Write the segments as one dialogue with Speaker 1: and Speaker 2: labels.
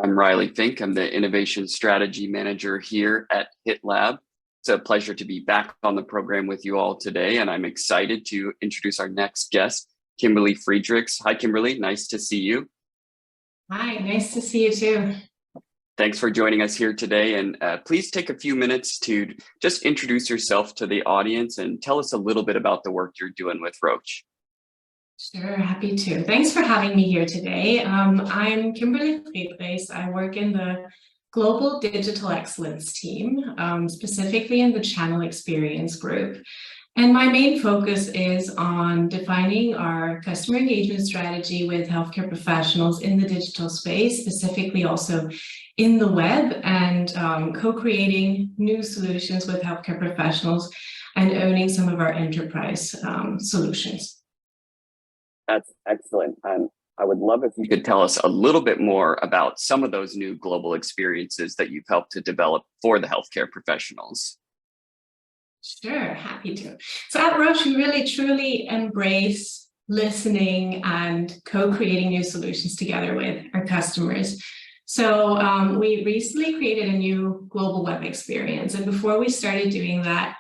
Speaker 1: I'm Riley Fink. I'm the Innovation Strategy Manager here at HITLAB. It's a pleasure to be back on the program with you all today, and I'm excited to introduce our next guest, Kimberly Friedrichs. Hi, Kimberly. Nice to see you.
Speaker 2: Hi, nice to see you too.
Speaker 1: Thanks for joining us here today, and please take a few minutes to just introduce yourself to the audience and tell us a little bit about the work you're doing with Roche.
Speaker 2: Sure, happy to. Thanks for having me here today. I'm Kimberly Friedrichs. I work in the Global Digital Excellence team, specifically in the Channel Experience group. And my main focus is on defining our customer engagement strategy with healthcare professionals in the digital space, specifically also in the web, and co-creating new solutions with healthcare professionals and owning some of our enterprise solutions.
Speaker 1: That's excellent. I would love if you could tell us a little bit more about some of those new global experiences that you've helped to develop for the healthcare professionals.
Speaker 2: Sure, happy to. So at Roche, we really truly embrace listening and co-creating new solutions together with our customers. So we recently created a new global web experience. And before we started doing that,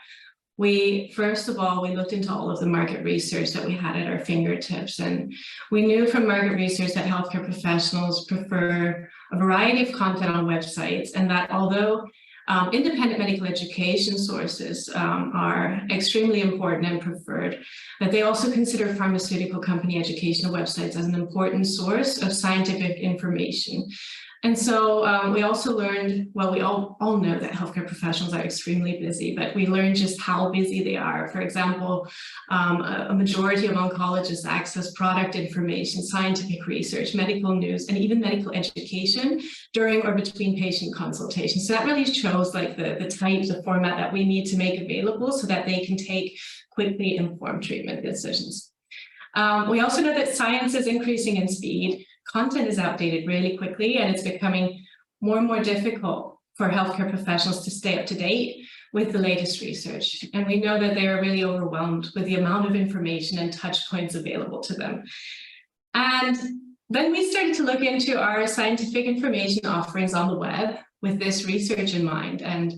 Speaker 2: first of all, we looked into all of the market research that we had at our fingertips. And we knew from market research that healthcare professionals prefer a variety of content on websites, and that although independent medical education sources are extremely important and preferred, that they also consider pharmaceutical company educational websites as an important source of scientific information. And so we also learned, well, we all know that healthcare professionals are extremely busy, but we learned just how busy they are. For example, a majority of oncologists access product information, scientific research, medical news, and even medical education during or between patient consultations. So that really shows like the types of format that we need to make available so that they can take quickly informed treatment decisions. We also know that science is increasing in speed. Content is outdated really quickly, and it's becoming more and more difficult for healthcare professionals to stay up to date with the latest research. And we know that they are really overwhelmed with the amount of information and touch points available to them. And then we started to look into our scientific information offerings on the web with this research in mind, and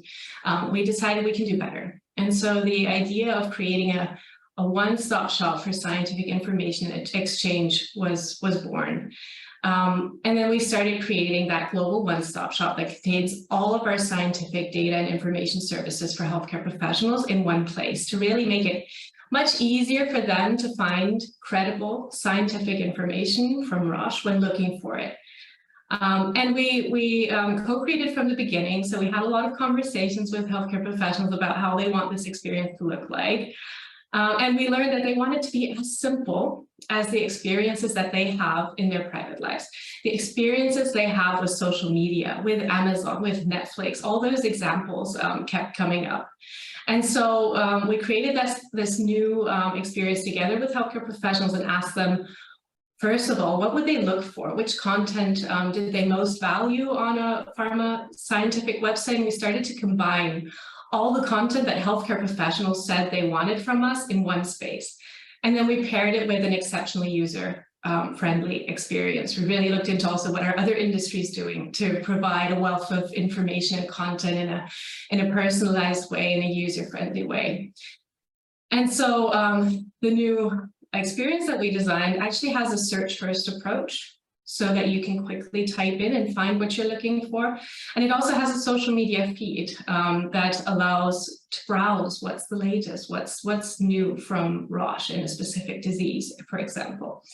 Speaker 2: we decided we can do better. And so the idea of creating a one-stop shop for scientific information exchange was born. And then we started creating that global one-stop shop that contains all of our scientific data and information services for healthcare professionals in one place to really make it much easier for them to find credible scientific information from Roche when looking for it. And we co-created from the beginning. So we had a lot of conversations with healthcare professionals about how they want this experience to look like. And we learned that they want it to be as simple as the experiences that they have in their private lives. The experiences they have with social media, with Amazon, with Netflix, all those examples kept coming up. And so we created this new experience together with healthcare professionals and asked them, first of all, what would they look for? Which content did they most value on a pharma scientific website? And we started to combine all the content that healthcare professionals said they wanted from us in one space. And then we paired it with an exceptionally user-friendly experience. We really looked into also what are other industries doing to provide a wealth of information and content in a personalized way, in a user-friendly way. And so the new experience that we designed actually has a search-first approach, so that you can quickly type in and find what you're looking for. And it also has a social media feed that allows to browse what's the latest, what's new from Roche in a specific disease, for example.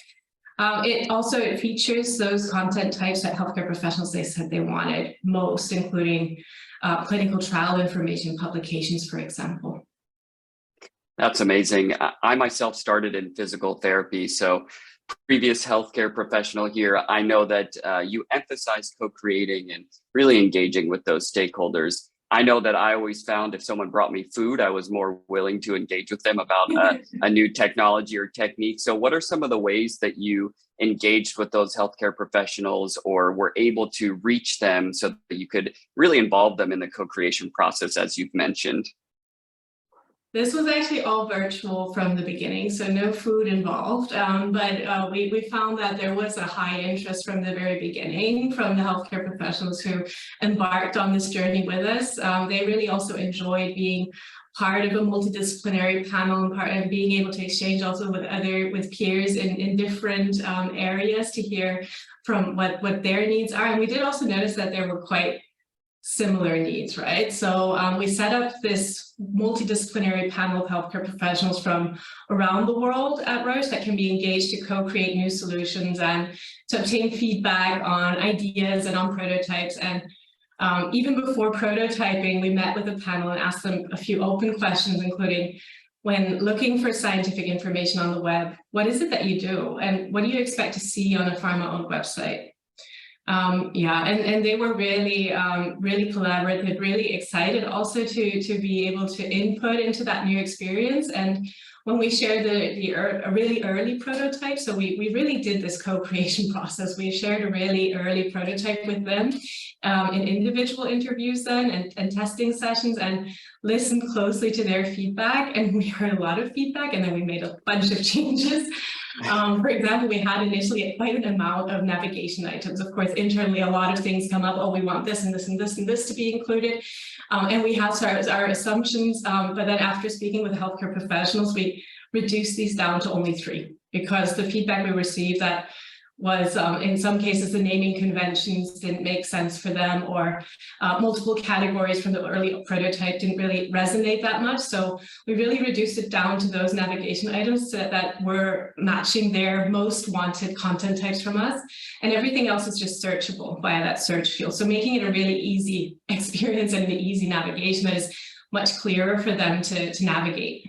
Speaker 2: It features those content types that healthcare professionals they said they wanted most, including clinical trial information, publications, for example.
Speaker 1: That's amazing. I myself started in physical therapy, so previous healthcare professional here, I know that you emphasize co-creating and really engaging with those stakeholders. I know that I always found if someone brought me food, I was more willing to engage with them about a new technology or technique. So what are some of the ways that you engaged with those healthcare professionals or were able to reach them so that you could really involve them in the co-creation process, as you've mentioned?
Speaker 2: This was actually all virtual from the beginning, so no food involved. But we found that there was a high interest from the very beginning from the healthcare professionals who embarked on this journey with us. They really also enjoyed being part of a multidisciplinary panel and part of being able to exchange also with peers in different areas to hear from what their needs are. And we did also notice that there were quite similar needs, right? So we set up this multidisciplinary panel of healthcare professionals from around the world at Roche that can be engaged to co-create new solutions and to obtain feedback on ideas and on prototypes. And even before prototyping, we met with the panel and asked them a few open questions, including, when looking for scientific information on the web, what is it that you do? And what do you expect to see on a pharma-owned website? And they were really, really collaborative, really excited also to be able to input into that new experience. And when we shared a really early prototype, so we really did this co-creation process. We shared a really early prototype with them in individual interviews then and testing sessions, and listened closely to their feedback. And we heard a lot of feedback, and then we made a bunch of changes. For example, we had initially quite an amount of navigation items. Of course, internally, a lot of things come up. Oh, we want this and this and this and this to be included. And we have our assumptions. But then after speaking with healthcare professionals, we reduced these down to only 3, because the feedback we received that was in some cases the naming conventions didn't make sense for them, or multiple categories from the early prototype didn't really resonate that much. So we really reduced it down to those navigation items that were matching their most wanted content types from us, and everything else is just searchable via that search field. So making it a really easy experience and an easy navigation that is much clearer for them to navigate.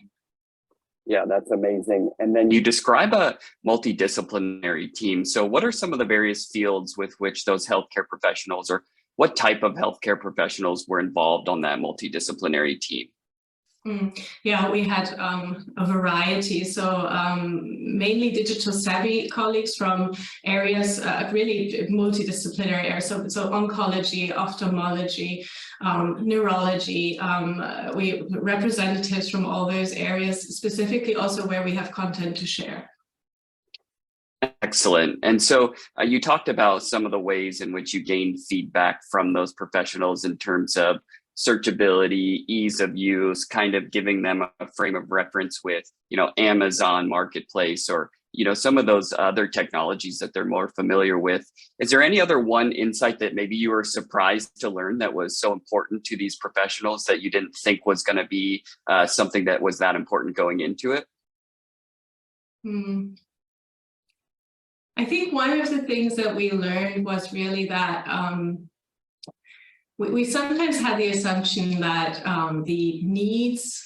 Speaker 1: Yeah, that's amazing. And then you describe a multidisciplinary team. So what are some of the various fields with which those healthcare professionals, or what type of healthcare professionals were involved on that multidisciplinary team?
Speaker 2: Yeah, we had a variety. So mainly digital savvy colleagues from areas, really multidisciplinary areas. So oncology, ophthalmology, neurology, we representatives from all those areas, specifically also where we have content to share.
Speaker 1: Excellent. And so you talked about some of the ways in which you gained feedback from those professionals in terms of searchability, ease of use, kind of giving them a frame of reference with, Amazon Marketplace, or, some of those other technologies that they're more familiar with. Is there any other one insight that maybe you were surprised to learn that was so important to these professionals that you didn't think was going to be something that was that important going into it?
Speaker 2: I think one of the things that we learned was really that we sometimes had the assumption that the needs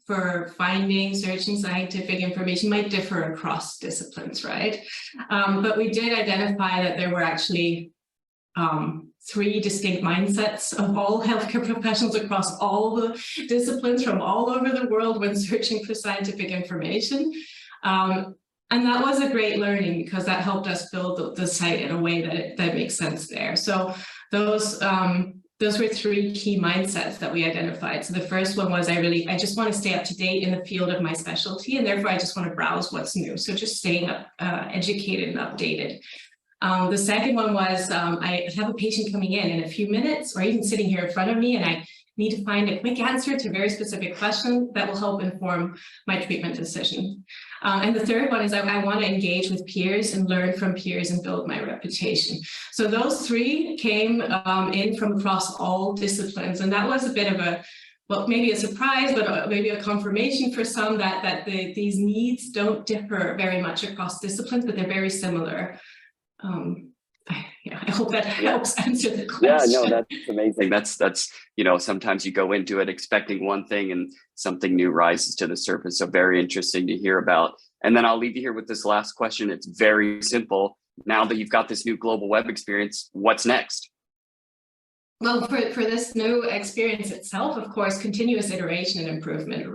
Speaker 2: for finding, searching scientific information might differ across disciplines, right? But we did identify that there were actually 3 distinct mindsets of all healthcare professionals across all the disciplines from all over the world when searching for scientific information. And that was a great learning, because that helped us build the site in a way that makes sense there. So those were 3 key mindsets that we identified. So the first one was I just want to stay up to date in the field of my specialty, and therefore I just want to browse what's new. So just staying up, educated and updated. The second one was I have a patient coming in a few minutes, or even sitting here in front of me, and I need to find a quick answer to a very specific question that will help inform my treatment decision. And the third one is I want to engage with peers and learn from peers and build my reputation. So those 3 came in from across all disciplines. And that was a bit of maybe a surprise, but maybe a confirmation for some that these needs don't differ very much across disciplines, but they're very similar. I hope that helps answer the question.
Speaker 1: Yeah, no, that's amazing. That's sometimes you go into it expecting one thing and something new rises to the surface. So very interesting to hear about. And then I'll leave you here with this last question. It's very simple. Now that you've got this new global web experience, what's next?
Speaker 2: Well, for this new experience itself, of course, continuous iteration and improvement.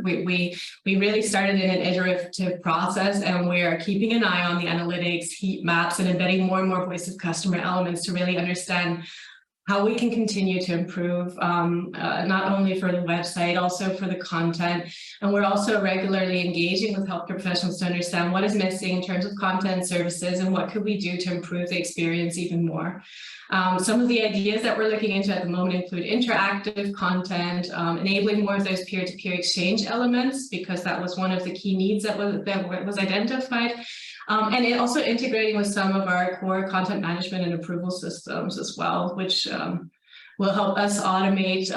Speaker 2: We really started in an iterative process, and we are keeping an eye on the analytics, heat maps, and embedding more and more voice of customer elements to really understand how we can continue to improve, not only for the website, also for the content. And we're also regularly engaging with healthcare professionals to understand what is missing in terms of content services and what could we do to improve the experience even more. Some of the ideas that we're looking into at the moment include interactive content, enabling more of those peer-to-peer exchange elements, because that was one of the key needs that was identified. And it also integrating with some of our core content management and approval systems as well, which will help us automate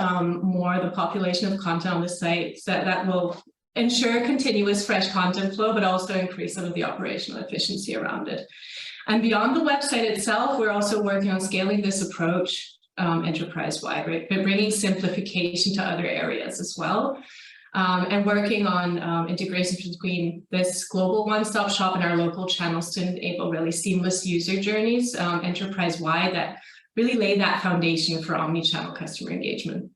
Speaker 2: more the population of content on the site that will ensure continuous fresh content flow, but also increase some of the operational efficiency around it. And beyond the website itself, we're also working on scaling this approach enterprise-wide, right? But bringing simplification to other areas as well. And working on integrations between this global one-stop shop and our local channels to enable really seamless user journeys enterprise-wide that really lay that foundation for omni-channel customer engagement.